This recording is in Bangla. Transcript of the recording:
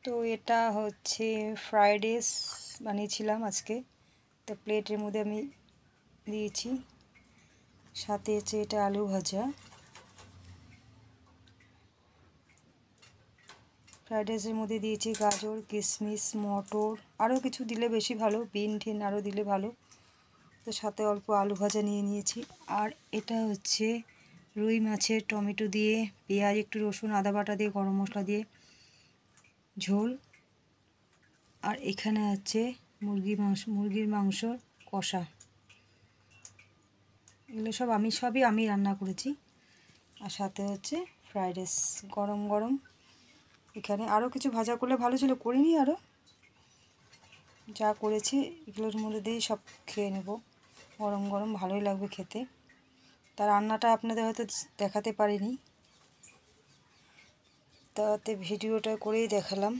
তো এটা হচ্ছে ফ্রাইড রাইস বানিয়েছিলাম আজকে। তো প্লেটের মধ্যে আমি দিয়েছি, সাথে হচ্ছে এটা আলু ভাজা। ফ্রাইড রাইসের মধ্যে দিয়েছি গাজর, কিশমিশ, মটর, আরও কিছু দিলে বেশি ভালো, বিন টিন আরও দিলে ভালো। তো সাথে অল্প আলু ভাজা নিয়ে নিয়েছি। আর এটা হচ্ছে রুই মাছের টমেটো দিয়ে, পেঁয়াজ, একটু রসুন, আদা বাটা দিয়ে, গরম মশলা দিয়ে ঝোল। আর এখানে আছে মুরগির মাংস কষা। এগুলো সবই আমি রান্না করেছি। আর সাথে হচ্ছে ফ্রাইড রাইস গরম গরম। এখানে আরও কিছু ভাজা করলে ভালো ছিল, করিনি। আরও যা করেছি এগুলোর মধ্যে দিয়েই সব খেয়ে নেব। গরম গরম ভালোই লাগবে খেতে। তার রান্নাটা আপনাদের হয়তো দেখাতে পারিনি, তাতে ভিডিওটা করেই দেখালাম।